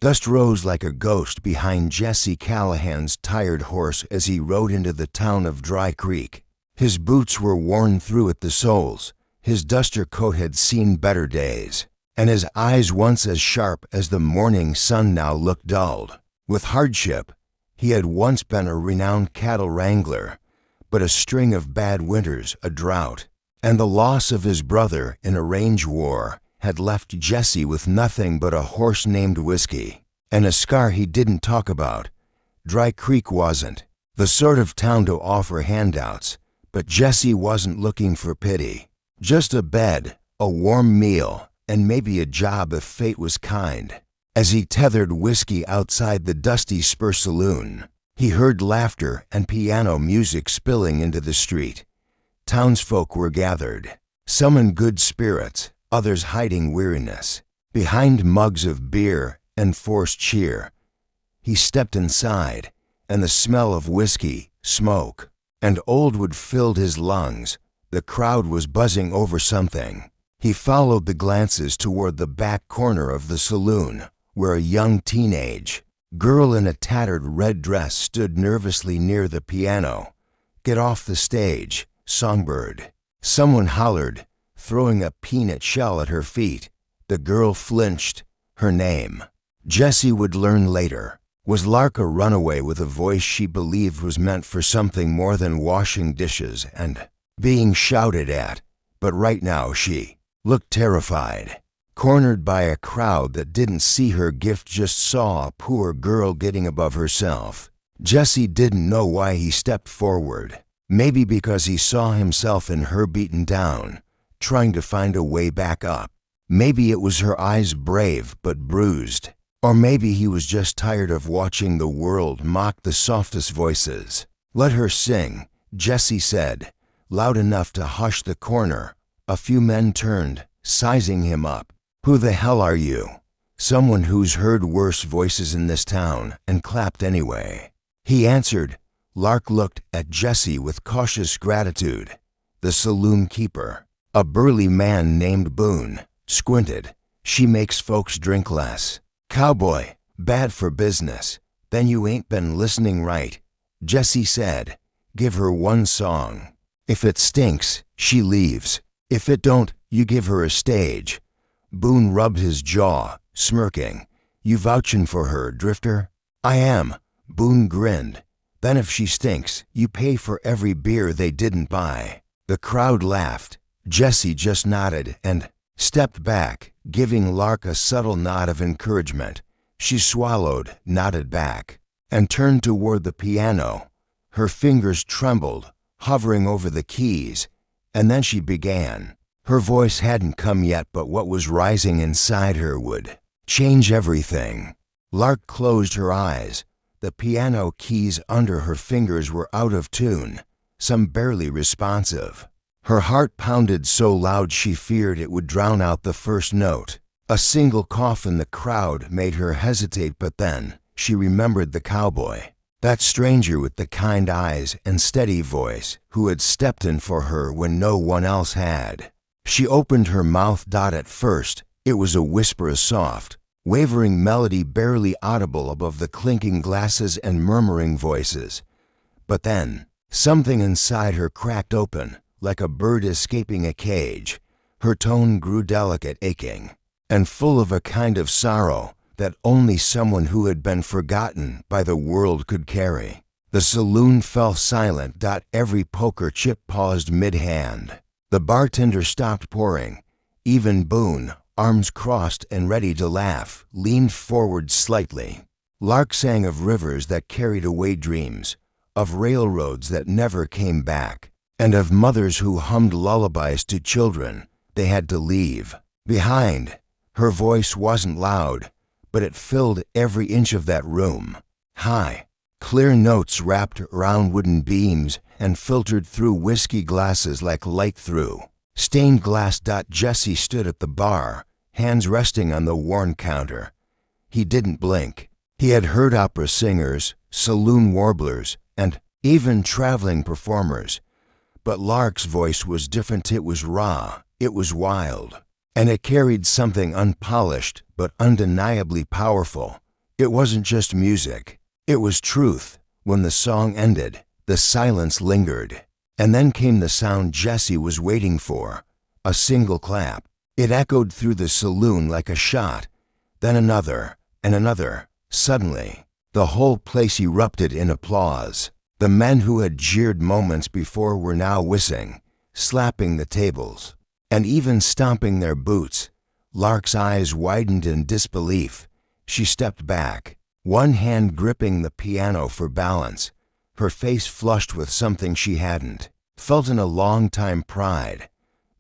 Dust rose like a ghost behind Jesse Callahan's tired horse as he rode into the town of Dry Creek. His boots were worn through at the soles, his duster coat had seen better days, and his eyes, once as sharp as the morning sun, now looked dulled. With hardship, he had once been a renowned cattle wrangler, but a string of bad winters, a drought, and the loss of his brother in a range war had left Jesse with nothing but a horse named Whiskey, and a scar he didn't talk about. Dry Creek wasn't the sort of town to offer handouts, but Jesse wasn't looking for pity. Just a bed, a warm meal, and maybe a job if fate was kind. As he tethered Whiskey outside the dusty Spur Saloon, he heard laughter and piano music spilling into the street. Townsfolk were gathered, some in good spirits, others hiding weariness behind mugs of beer and forced cheer. He stepped inside, and the smell of whiskey, smoke, and old wood filled his lungs. The crowd was buzzing over something. He followed the glances toward the back corner of the saloon, where a young teenage girl in a tattered red dress stood nervously near the piano. "Get off the stage, Songbird," someone hollered, throwing a peanut shell at her feet. The girl flinched. Her name, Jesse would learn later, was Lark, a runaway with a voice she believed was meant for something more than washing dishes and being shouted at. But right now she looked terrified, cornered by a crowd that didn't see her gift, just saw a poor girl getting above herself. Jesse didn't know why he stepped forward. Maybe because he saw himself in her, beaten down, trying to find a way back up. Maybe it was her eyes, brave but bruised. Or maybe he was just tired of watching the world mock the softest voices. "Let her sing," Jesse said, loud enough to hush the corner. A few men turned, sizing him up. "Who the hell are you?" Someone who's heard worse voices in this town, and clapped anyway. He answered. Lark looked at Jesse with cautious gratitude. The saloon keeper, a burly man named Boone, squinted. "She makes folks drink less." "Cowboy, bad for business." "Then you ain't been listening right," Jesse said. "Give her one song. If it stinks, she leaves. If it don't, you give her a stage." Boone rubbed his jaw, smirking. "You vouching for her, Drifter?" "I am." Boone grinned. "Then if she stinks, you pay for every beer they didn't buy." The crowd laughed. Jesse just nodded and stepped back, giving Lark a subtle nod of encouragement. She swallowed, nodded back, and turned toward the piano. Her fingers trembled, hovering over the keys, and then she began. Her voice hadn't come yet, but what was rising inside her would change everything. Lark closed her eyes. The piano keys under her fingers were out of tune, some barely responsive. Her heart pounded so loud she feared it would drown out the first note. A single cough in the crowd made her hesitate, but then she remembered the cowboy, that stranger with the kind eyes and steady voice who had stepped in for her when no one else had. She opened her mouth. At first, it was a whisper, a soft, wavering melody barely audible above the clinking glasses and murmuring voices. But then, something inside her cracked open, like a bird escaping a cage. Her tone grew delicate, aching, and full of a kind of sorrow that only someone who had been forgotten by the world could carry. The saloon fell silent. Every poker chip paused mid-hand. The bartender stopped pouring. Even Boone, arms crossed and ready to laugh, leaned forward slightly. Lark sang of rivers that carried away dreams, of railroads that never came back, and of mothers who hummed lullabies to children they had to leave behind. Her voice wasn't loud, but it filled every inch of that room. High, clear notes wrapped around wooden beams and filtered through whiskey glasses like light through stained glass. Jesse stood at the bar, hands resting on the worn counter. He didn't blink. He had heard opera singers, saloon warblers, and even traveling performers. But Lark's voice was different. It was raw, it was wild, and it carried something unpolished but undeniably powerful. It wasn't just music. It was truth. When the song ended, the silence lingered. And then came the sound Jesse was waiting for. A single clap. It echoed through the saloon like a shot. Then another, and another. Suddenly, the whole place erupted in applause. The men who had jeered moments before were now whistling, slapping the tables, and even stomping their boots. Lark's eyes widened in disbelief. She stepped back, one hand gripping the piano for balance, her face flushed with something she hadn't felt in a long time: pride.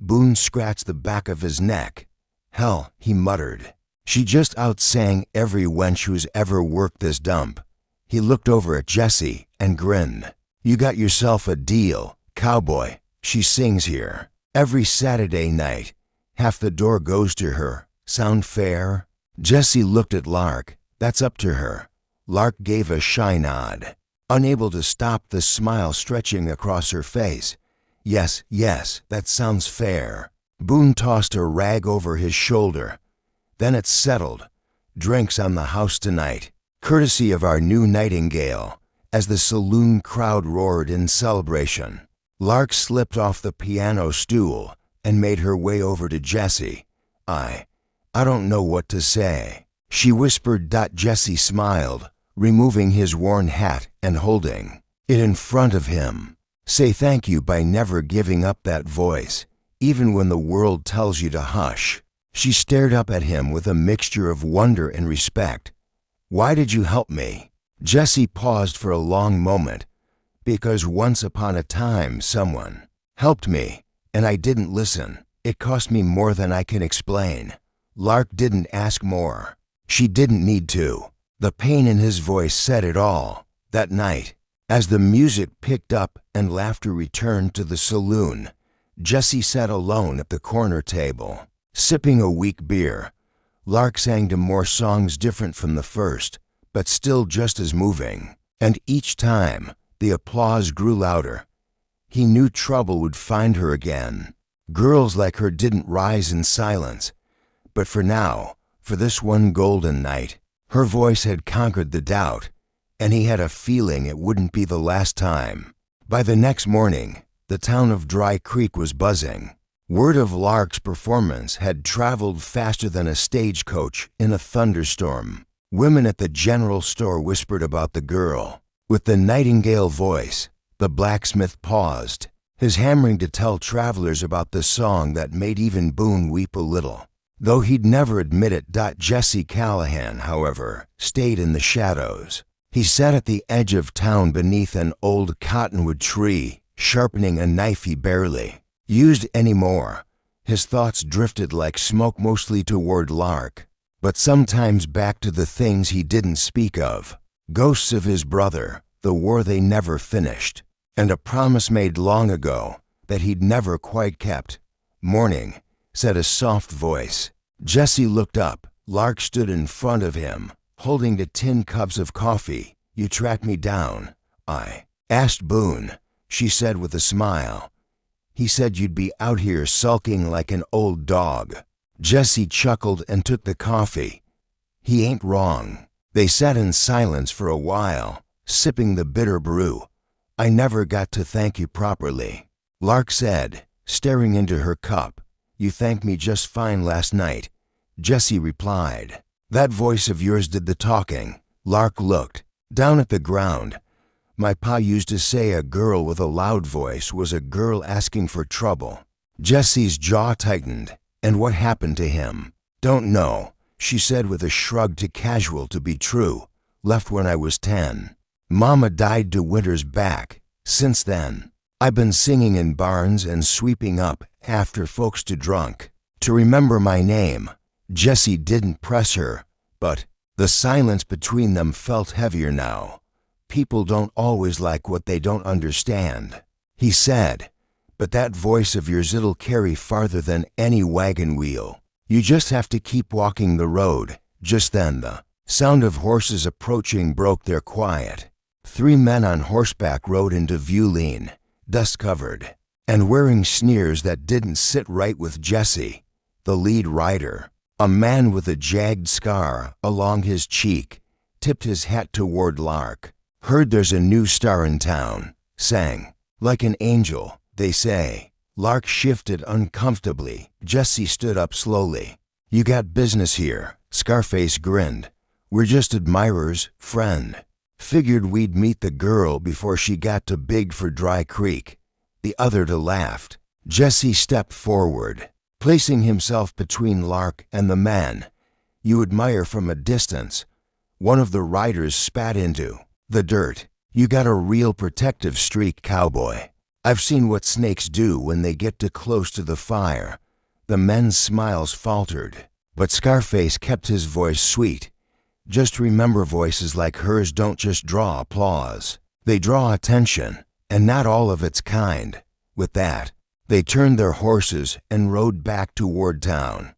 Boone scratched the back of his neck. "Hell," he muttered. "She just outsang every wench who's ever worked this dump." He looked over at Jesse and grinned. "You got yourself a deal, Cowboy. She sings here every Saturday night. Half the door goes to her. Sound fair?" Jesse looked at Lark. "That's up to her." Lark gave a shy nod, unable to stop the smile stretching across her face. Yes, that sounds fair." Boone tossed a rag over his shoulder. "Then it's settled. Drinks on the house tonight, courtesy of our new Nightingale," as the saloon crowd roared in celebration. Lark slipped off the piano stool and made her way over to Jesse. I don't know what to say," she whispered. Jesse smiled, removing his worn hat and holding it in front of him. "Say thank you by never giving up that voice, even when the world tells you to hush." She stared up at him with a mixture of wonder and respect. "Why did you help me?" Jesse paused for a long moment. "Because once upon a time someone helped me, and I didn't listen. It cost me more than I can explain." Lark didn't ask more. She didn't need to. The pain in his voice said it all. That night, as the music picked up and laughter returned to the saloon, Jesse sat alone at the corner table, sipping a weak beer. Lark sang to more songs different from the first, but still just as moving. And each time, the applause grew louder. He knew trouble would find her again. Girls like her didn't rise in silence. But for now, for this one golden night, her voice had conquered the doubt, and he had a feeling it wouldn't be the last time. By the next morning, the town of Dry Creek was buzzing. Word of Lark's performance had traveled faster than a stagecoach in a thunderstorm. Women at the general store whispered about the girl with the nightingale voice. The blacksmith paused, his hammering to tell travelers about the song that made even Boone weep a little, though he'd never admit it. Jesse Callahan, however, stayed in the shadows. He sat at the edge of town beneath an old cottonwood tree, sharpening a knife he barely used anymore. His thoughts drifted like smoke, mostly toward Lark, but sometimes back to the things he didn't speak of. Ghosts of his brother, the war they never finished, and a promise made long ago that he'd never quite kept. "Morning," said a soft voice. Jesse looked up. Lark stood in front of him, holding the tin cups of coffee. "You tracked me down." "I asked Boone," she said with a smile. "He said you'd be out here sulking like an old dog." Jesse chuckled and took the coffee. He ain't wrong. They sat in silence for a while, sipping the bitter brew. "I never got to thank you properly," Lark said, staring into her cup. "You thanked me just fine last night," Jesse replied. "That voice of yours did the talking." Lark looked down at the ground. "My pa used to say a girl with a loud voice was a girl asking for trouble." Jesse's jaw tightened. "And what happened to him?" "Don't know," she said with a shrug. "Too casual to be true. Left when I was 10. Mama died to Winter's back. Since then, I've been singing in barns and sweeping up after folks too drunk to remember my name." Jesse didn't press her, but the silence between them felt heavier now. "People don't always like what they don't understand," he said, "but that voice of yours, it'll carry farther than any wagon wheel. You just have to keep walking the road." Just then the sound of horses approaching broke their quiet. 3 men on horseback rode into view, lean, dust-covered, and wearing sneers that didn't sit right with Jesse. The lead rider, a man with a jagged scar along his cheek, tipped his hat toward Lark. Heard there's a new star in town. Sang. Like an angel, they say. Lark shifted uncomfortably. Jesse stood up slowly. You got business here. Scarface grinned. We're just admirers, friend. Figured we'd meet the girl before she got too big for Dry Creek. The other two laughed. Jesse stepped forward, placing himself between Lark and the man you admire from a distance. One of the riders spat into the dirt. You got a real protective streak, Cowboy. I've seen what snakes do when they get too close to the fire. The men's smiles faltered, but Scarface kept his voice sweet. Just remember, voices like hers don't just draw applause. They draw attention, and not all of its kind. With that, they turned their horses and rode back toward town.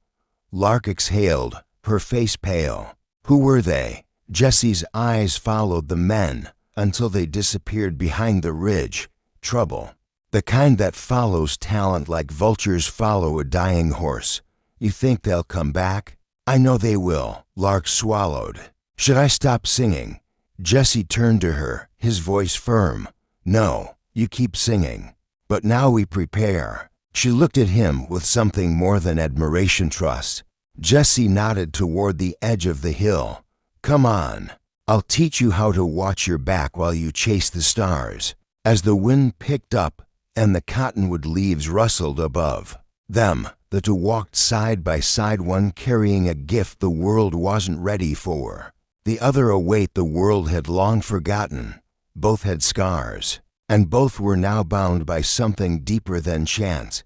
Lark exhaled, her face pale. Who were they? Jesse's eyes followed the men until they disappeared behind the ridge. Trouble. The kind that follows talent like vultures follow a dying horse. You think they'll come back? I know they will. Lark swallowed. Should I stop singing? Jesse turned to her, his voice firm. No, you keep singing. But now we prepare. She looked at him with something more than admiration, trust. Jesse nodded toward the edge of the hill. Come on. I'll teach you how to watch your back while you chase the stars. As the wind picked up and the cottonwood leaves rustled above them, the two walked side by side, one carrying a gift the world wasn't ready for, the other a weight the world had long forgotten. Both had scars, and both were now bound by something deeper than chance,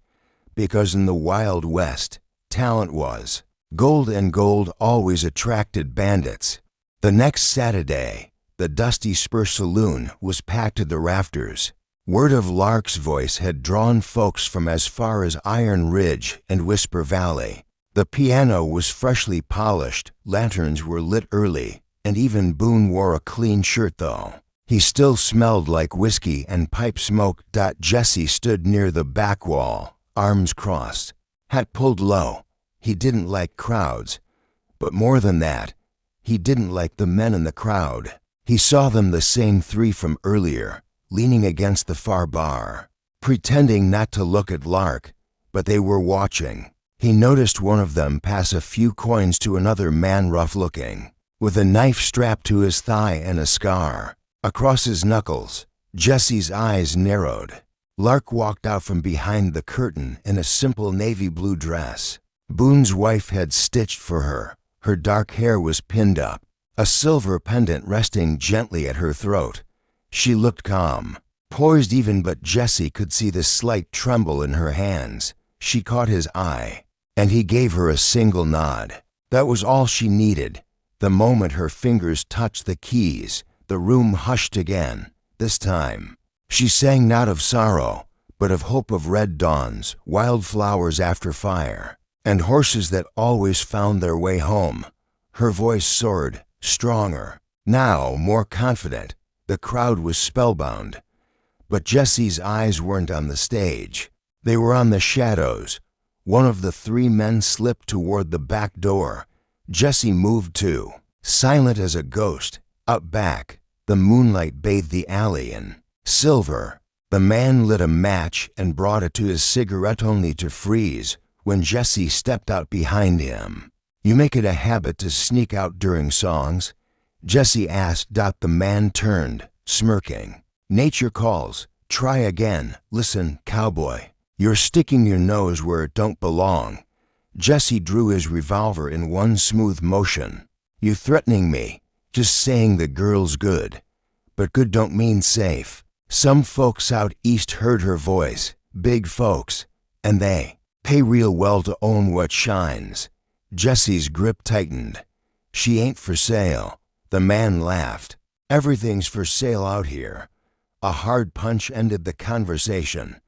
because in the Wild West, talent was gold, and gold always attracted bandits. The next Saturday, the Dusty Spur Saloon was packed to the rafters. Word of Lark's voice had drawn folks from as far as Iron Ridge and Whisper Valley. The piano was freshly polished, lanterns were lit early, and even Boone wore a clean shirt, though he still smelled like whiskey and pipe smoke. Jesse stood near the back wall, arms crossed, hat pulled low. He didn't like crowds, but more than that, he didn't like the men in the crowd. He saw them, the same three from earlier, leaning against the far bar, pretending not to look at Lark, but they were watching. He noticed one of them pass a few coins to another man, rough-looking, with a knife strapped to his thigh and a scar across his knuckles. Jesse's eyes narrowed. Lark walked out from behind the curtain in a simple navy blue dress Boone's wife had stitched for her. Her dark hair was pinned up, a silver pendant resting gently at her throat. She looked calm, poised even, but Jesse could see the slight tremble in her hands. She caught his eye, and he gave her a single nod. That was all she needed. The moment her fingers touched the keys, the room hushed again. This time, she sang not of sorrow, but of hope, of red dawns, wildflowers after fire, and horses that always found their way home. Her voice soared, stronger, now more confident. The crowd was spellbound. But Jesse's eyes weren't on the stage. They were on the shadows. One of the three men slipped toward the back door. Jesse moved too, silent as a ghost. Up back, the moonlight bathed the alley in silver. The man lit a match and brought it to his cigarette, only to freeze when Jesse stepped out behind him. You make it a habit to sneak out during songs? Jesse asked. The man turned, smirking. Nature calls. Try again. Listen, Cowboy. You're sticking your nose where it don't belong. Jesse drew his revolver in one smooth motion. You threatening me? Just saying the girl's good. But good don't mean safe. Some folks out east heard her voice. Big folks. And they pay real well to own what shines. Jesse's grip tightened. She ain't for sale. The man laughed. Everything's for sale out here. A hard punch ended the conversation.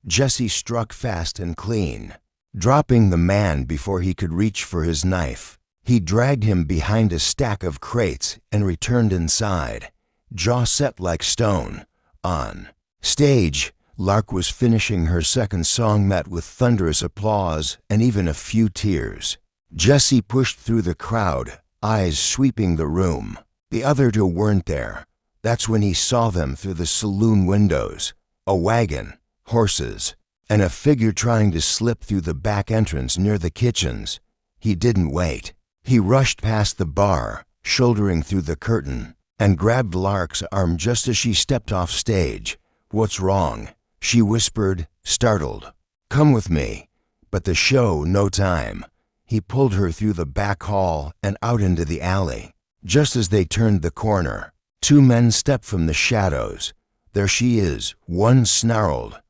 Jesse struck fast and clean, dropping the man before he could reach for his knife. He dragged him behind a stack of crates and returned inside, jaw set like stone. On stage, Lark was finishing her second song, met with thunderous applause and even a few tears. Jesse pushed through the crowd, eyes sweeping the room. The other two weren't there. That's when he saw them through the saloon windows. A wagon, horses, and a figure trying to slip through the back entrance near the kitchens. He didn't wait. He rushed past the bar, shouldering through the curtain, and grabbed Lark's arm just as she stepped off stage. "What's wrong?" she whispered, startled. "Come with me." But the show, no time. He pulled her through the back hall and out into the alley. Just as they turned the corner, two men stepped from the shadows. "There she is," one snarled.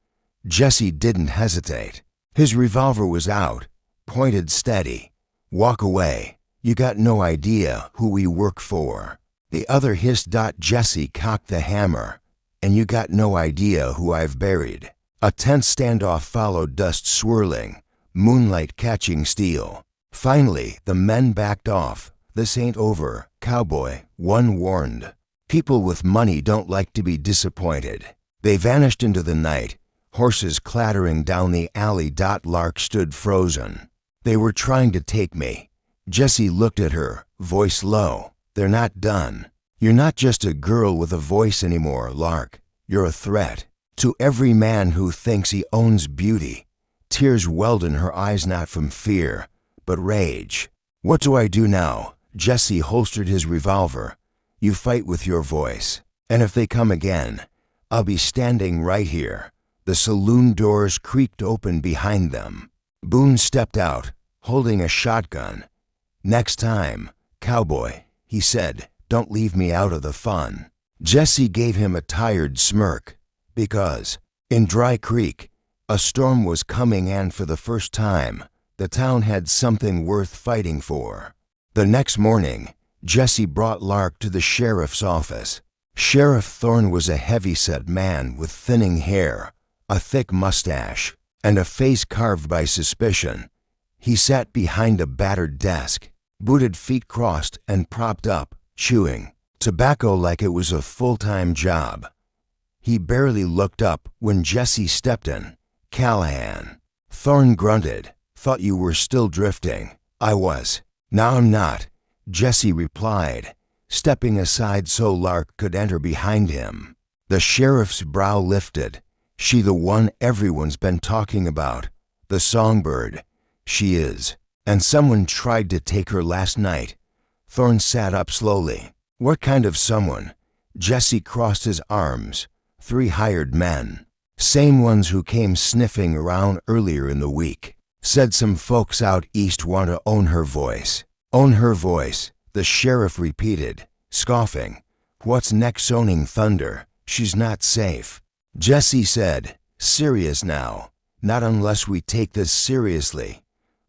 Jesse didn't hesitate. His revolver was out, pointed steady. "Walk away. You got no idea who we work for." The other hissed. Jesse cocked the hammer. "And you got no idea who I've buried." A tense standoff followed, dust swirling, moonlight catching steel. Finally, the men backed off. "This ain't over, Cowboy," one warned. "People with money don't like to be disappointed." They vanished into the night, horses clattering down the alley. Lark stood frozen. "They were trying to take me." Jesse looked at her, voice low. "They're not done. You're not just a girl with a voice anymore, Lark. You're a threat to every man who thinks he owns beauty." Tears welled in her eyes, not from fear, but rage. "What do I do now?" Jesse holstered his revolver. "You fight with your voice. And if they come again, I'll be standing right here." The saloon doors creaked open behind them. Boone stepped out, holding a shotgun. "Next time, Cowboy," he said, "don't leave me out of the fun." Jesse gave him a tired smirk, because, in Dry Creek, a storm was coming, and for the first time, the town had something worth fighting for. The next morning, Jesse brought Lark to the sheriff's office. Sheriff Thorne was a heavy-set man with thinning hair, a thick mustache, and a face carved by suspicion. He sat behind a battered desk, booted feet crossed and propped up, chewing tobacco like it was a full-time job. He barely looked up when Jesse stepped in. "Callahan." Thorne grunted. "Thought you were still drifting." "I was. Now I'm not," Jesse replied, stepping aside so Lark could enter behind him. The sheriff's brow lifted. "She the one everyone's been talking about? The songbird?" "She is. And someone tried to take her last night." Thorne sat up slowly. "What kind of someone?" Jesse crossed his arms. "3 hired men. Same ones who came sniffing around earlier in the week. Said some folks out east want to own her voice." "Own her voice," the sheriff repeated, scoffing. "What's next? Owning thunder? She's not safe." Jesse said, "Serious now. Not unless we take this seriously.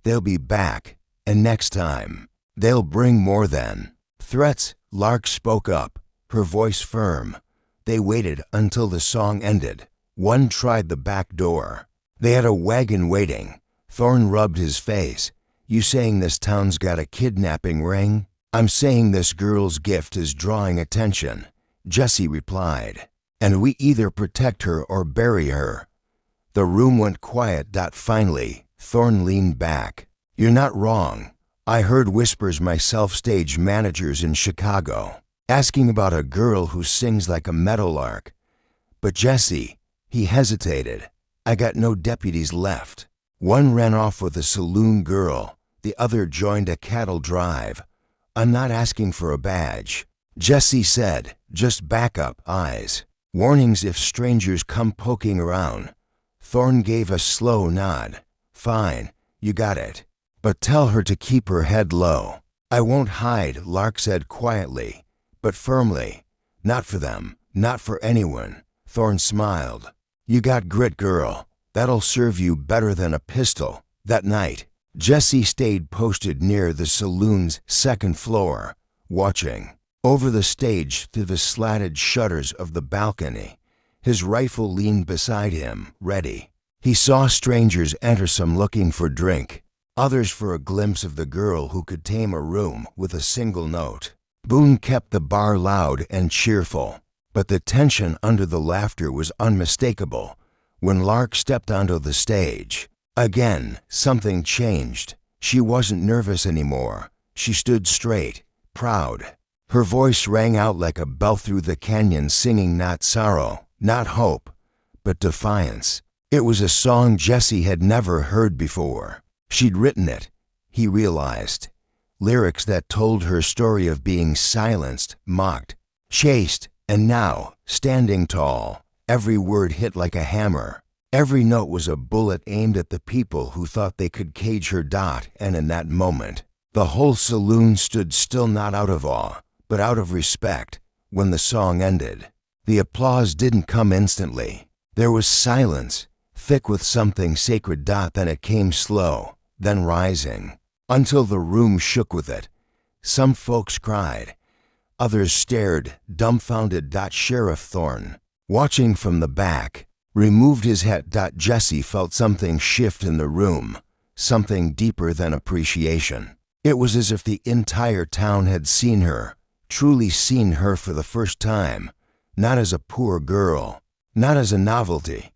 They'll be back, and next time, they'll bring more than threats." Lark spoke up, her voice firm. They waited until the song ended. One tried the back door. They had a wagon waiting. Thorne rubbed his face. "You saying this town's got a kidnapping ring?" "I'm saying this girl's gift is drawing attention," Jesse replied. "And we either protect her or bury her." The room went quiet. Finally, Thorne leaned back. "You're not wrong. I heard whispers myself, stage managers in Chicago, asking about a girl who sings like a meadowlark. But Jesse," he hesitated, "I got no deputies left. One ran off with a saloon girl. The other joined a cattle drive. I'm not asking for a badge," Jesse said, "just backup eyes. Warnings if strangers come poking around." Thorne gave a slow nod. "Fine, you got it. But tell her to keep her head low." "I won't hide," Lark said quietly, but firmly. "Not for them, not for anyone." Thorne smiled. "You got grit, girl. That'll serve you better than a pistol." That night, Jesse stayed posted near the saloon's second floor, watching over the stage through the slatted shutters of the balcony. His rifle leaned beside him, ready. He saw strangers enter, some looking for drink, others for a glimpse of the girl who could tame a room with a single note. Boone kept the bar loud and cheerful, but the tension under the laughter was unmistakable. When Lark stepped onto the stage, again, something changed. She wasn't nervous anymore. She stood straight, proud. Her voice rang out like a bell through the canyon, singing not sorrow, not hope, but defiance. It was a song Jesse had never heard before. She'd written it, he realized. Lyrics that told her story of being silenced, mocked, chased, and now, standing tall, every word hit like a hammer. Every note was a bullet aimed at the people who thought they could cage her. And in that moment, the whole saloon stood still, not out of awe, but out of respect. When the song ended, the applause didn't come instantly. There was silence, thick with something sacred. Then it came slow, then rising, until the room shook with it. Some folks cried. Others stared, dumbfounded. Sheriff Thorne, watching from the back, removed his hat. Jesse felt something shift in the room, something deeper than appreciation. It was as if the entire town had seen her, truly seen her for the first time, not as a poor girl, not as a novelty,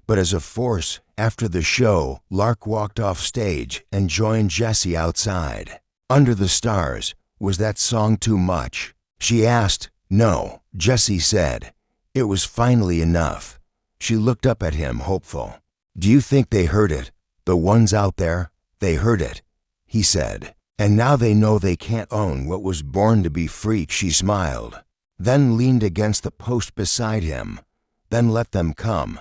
but as a force. After the show, Lark walked off stage and joined Jesse outside. Under the stars, was that song too much? She asked. No, Jesse said. It was finally enough. She looked up at him, hopeful. Do you think they heard it? The ones out there, they heard it, he said. And now they know they can't own what was born to be free. She smiled, then leaned against the post beside him. Then let them come.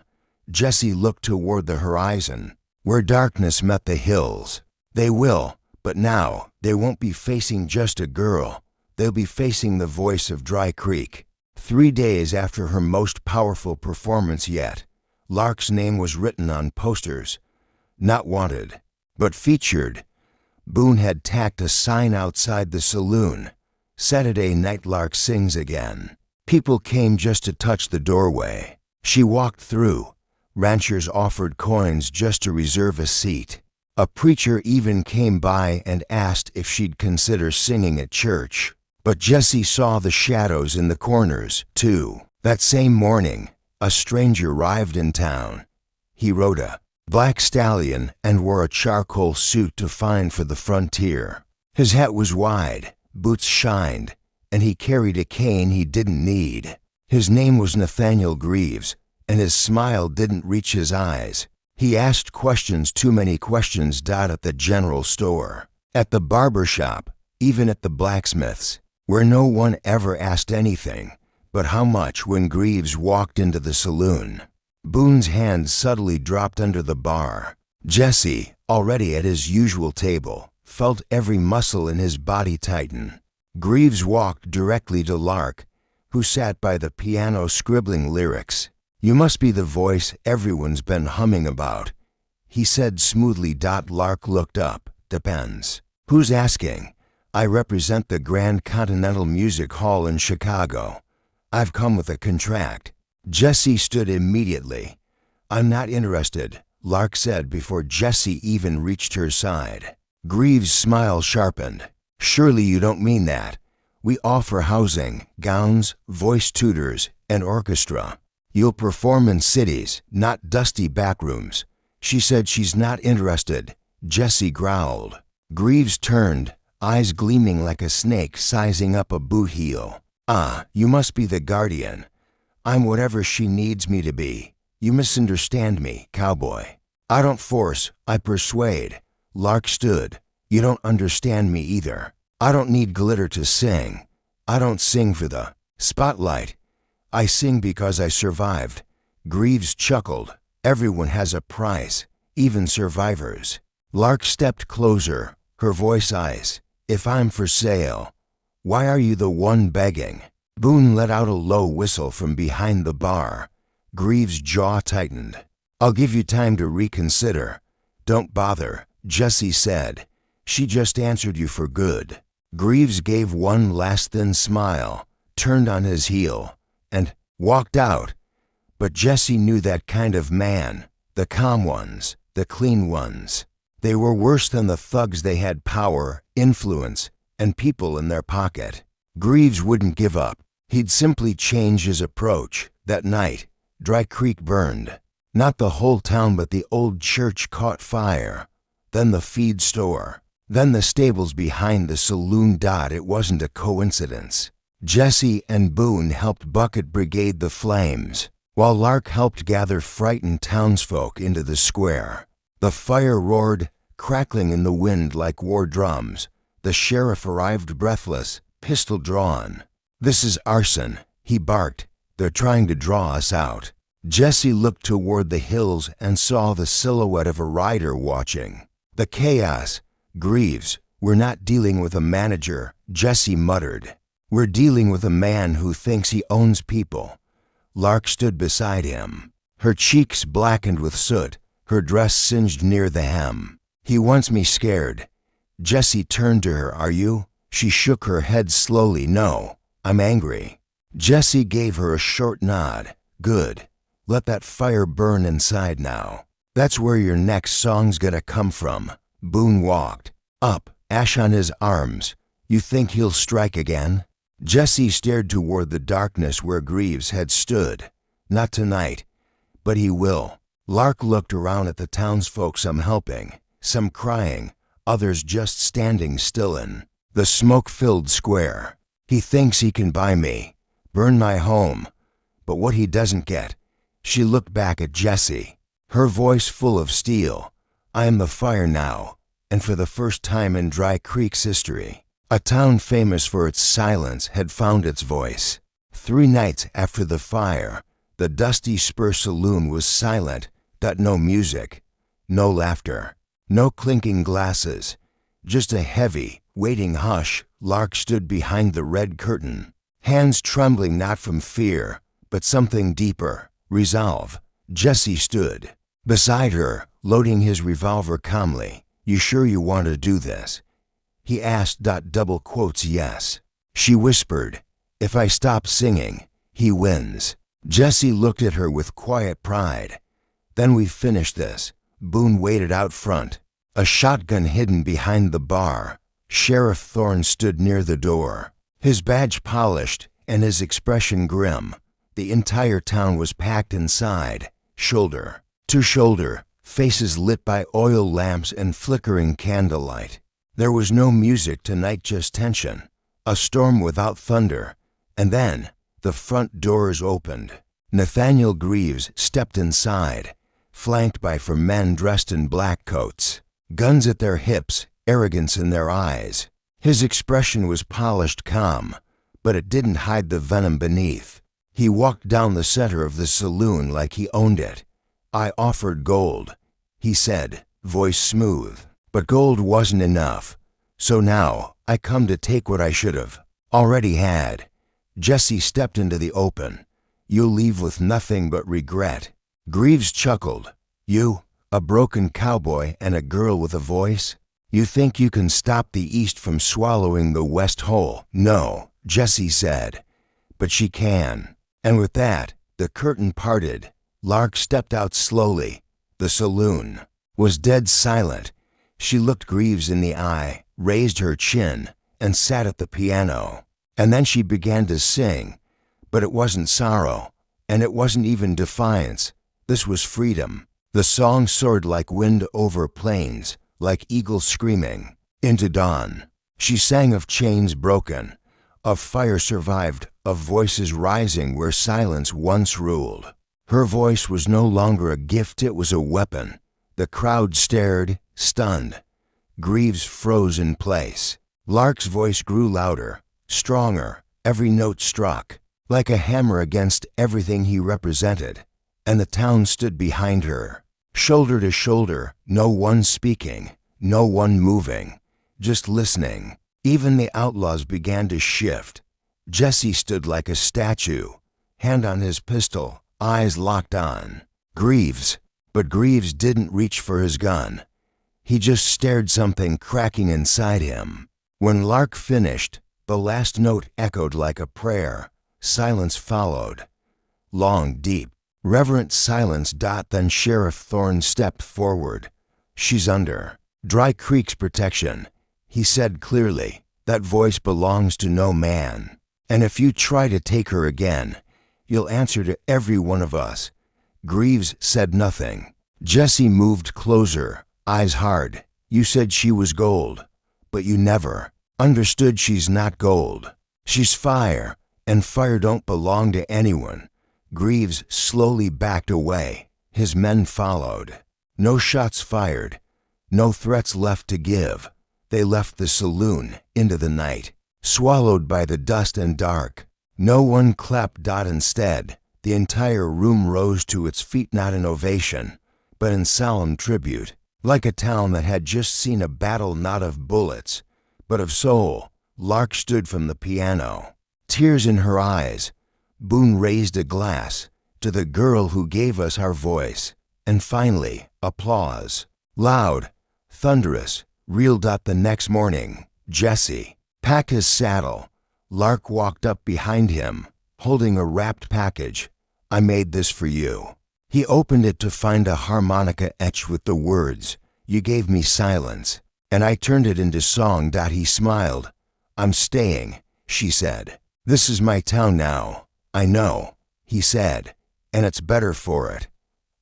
Jesse looked toward the horizon, where darkness met the hills. They will, but now they won't be facing just a girl. They'll be facing the voice of Dry Creek. 3 days after her most powerful performance yet, Lark's name was written on posters. Not wanted, but featured. Boone had tacked a sign outside the saloon. Saturday night, Lark sings again. People came just to touch the doorway. She walked through. Ranchers offered coins just to reserve a seat. A preacher even came by and asked if she'd consider singing at church. But Jesse saw the shadows in the corners, too. That same morning, a stranger arrived in town. He rode a black stallion and wore a charcoal suit defined for the frontier. His hat was wide, boots shined, and he carried a cane he didn't need. His name was Nathaniel Greaves, and his smile didn't reach his eyes. He asked questions, too many questions. At the general store, at the barber shop, even at the blacksmith's, where no one ever asked anything but how much. When Greaves walked into the saloon, Boone's hand subtly dropped under the bar. Jesse, already at his usual table, felt every muscle in his body tighten. Greaves walked directly to Lark, who sat by the piano scribbling lyrics. You must be the voice everyone's been humming about, he said smoothly. Lark looked up. Depends. Who's asking? I represent the Grand Continental Music Hall in Chicago. I've come with a contract. Jesse stood immediately. I'm not interested, Lark said before Jesse even reached her side. Greaves' smile sharpened. Surely you don't mean that. We offer housing, gowns, voice tutors, and orchestra. You'll perform in cities, not dusty backrooms. She said she's not interested, Jesse growled. Greaves turned, eyes gleaming like a snake sizing up a boot heel. You must be the guardian. I'm whatever she needs me to be. You misunderstand me, Cowboy. I don't force, I persuade. Lark stood. You don't understand me either. I don't need glitter to sing. I don't sing for the spotlight. I sing because I survived. Greaves chuckled. Everyone has a price, even survivors. Lark stepped closer, her voice ice. If I'm for sale, why are you the one begging? Boone let out a low whistle from behind the bar. Greaves' jaw tightened. I'll give you time to reconsider. Don't bother, Jesse said. She just answered you for good. Greaves gave one last thin smile, turned on his heel, and walked out. But Jesse knew that kind of man, the calm ones, the clean ones. They were worse than the thugs. They had power, influence, and people in their pocket. Greaves wouldn't give up. He'd simply change his approach. That night, Dry Creek burned. Not the whole town, but the old church caught fire. Then the feed store. Then the stables behind the saloon. It wasn't a coincidence. Jesse and Boone helped bucket brigade the flames, while Lark helped gather frightened townsfolk into the square. The fire roared, crackling in the wind like war drums. The sheriff arrived breathless, pistol drawn. "This is arson," he barked. "They're trying to draw us out." Jesse looked toward the hills and saw the silhouette of a rider watching. The chaos. "Greaves, we're not dealing with a manager," Jesse muttered. "We're dealing with a man who thinks he owns people." Lark stood beside him, her cheeks blackened with soot, her dress singed near the hem. "He wants me scared." Jesse turned to her. "Are you?" She shook her head slowly. "No, I'm angry." Jesse gave her a short nod. "Good. Let that fire burn inside now. That's where your next song's gonna come from." Boone walked up, ash on his arms. "You think he'll strike again?" Jesse stared toward the darkness where Greaves had stood. "Not tonight, but he will." Lark looked around at the townsfolk, some helping, some crying, others just standing still in the smoke-filled square. "He thinks he can buy me, burn my home. But what he doesn't get." She looked back at Jesse, her voice full of steel. "I am the fire now, and for the first time in Dry Creek's history, a town famous for its silence had found its voice." 3 nights after the fire, the dusty Spur Saloon was silent. No music, no laughter, no clinking glasses, just a heavy, waiting hush. Lark stood behind the red curtain, hands trembling not from fear, but something deeper, resolve. Jesse stood beside her, loading his revolver calmly. "You sure you want to do this?" he asked. Double quotes, "Yes." She whispered, "If I stop singing, he wins." Jesse looked at her with quiet pride. "Then we finish this." Boone waited out front, a shotgun hidden behind the bar. Sheriff Thorne stood near the door, his badge polished and his expression grim. The entire town was packed inside, shoulder to shoulder, faces lit by oil lamps and flickering candlelight. There was no music tonight, just tension, a storm without thunder. And then the front doors opened. Nathaniel Greaves stepped inside, flanked by 4 men dressed in black coats, guns at their hips, arrogance in their eyes. His expression was polished calm, but it didn't hide the venom beneath. He walked down the center of the saloon like he owned it. "I offered gold," he said, voice smooth. "But gold wasn't enough. So now I come to take what I should have already had." Jesse stepped into the open. "You'll leave with nothing but regret." Greaves chuckled. "You, a broken cowboy and a girl with a voice? You think you can stop the East from swallowing the West whole?" "No," Jesse said, "but she can." And with that, the curtain parted. Lark stepped out slowly. The saloon was dead silent. She looked Greaves in the eye, raised her chin, and sat at the piano. And then she began to sing. But it wasn't sorrow, and it wasn't even defiance. This was freedom. The song soared like wind over plains, like eagles screaming into dawn. She sang of chains broken, of fire survived, of voices rising where silence once ruled. Her voice was no longer a gift, it was a weapon. The crowd stared, stunned. Greaves froze in place. Lark's voice grew louder, stronger. Every note struck like a hammer against everything he represented. And the town stood behind her, shoulder to shoulder, no one speaking, no one moving, just listening. Even the outlaws began to shift. Jesse stood like a statue, hand on his pistol, eyes locked on Greaves. But Greaves didn't reach for his gun. He just stared, something cracking inside him. When Lark finished, the last note echoed like a prayer. Silence followed. Long, deep, reverent silence. Then Sheriff Thorne stepped forward. "She's under Dry Creek's protection," he said clearly. "That voice belongs to no man. And if you try to take her again, you'll answer to every one of us." Greaves said nothing. Jesse moved closer, eyes hard. "You said she was gold. but you never understood she's not gold. She's fire, and fire don't belong to anyone. Greaves slowly backed away. His men followed. No shots fired. No threats left to give. They left the saloon into the night, swallowed by the dust and dark. No one clapped. Instead, the entire room rose to its feet, not in ovation, but in solemn tribute, like a town that had just seen a battle not of bullets, but of soul. Lark stood from the piano, tears in her eyes. Boone raised a glass to the girl who gave us our voice, and finally, applause. Loud, thunderous, real. The next morning, Jesse packed his saddle. Lark walked up behind him, holding a wrapped package. I made this for you. He opened it to find a harmonica etched with the words, You gave me silence, and I turned it into song. He smiled. I'm staying, she said. This is my town now. I know, he said, and it's better for it.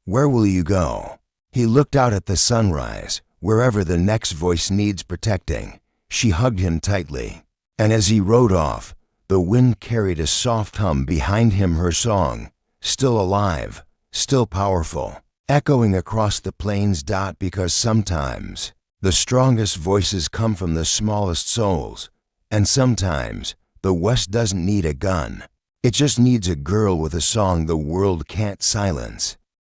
Where will you go? He looked out at the sunrise. Wherever the next voice needs protecting. She hugged him tightly, and as he rode off, the wind carried a soft hum behind him, her song, still alive, still powerful, echoing across the plains. Because sometimes the strongest voices come from the smallest souls, and sometimes the West doesn't need a gun. It just needs a girl with a song the world can't silence.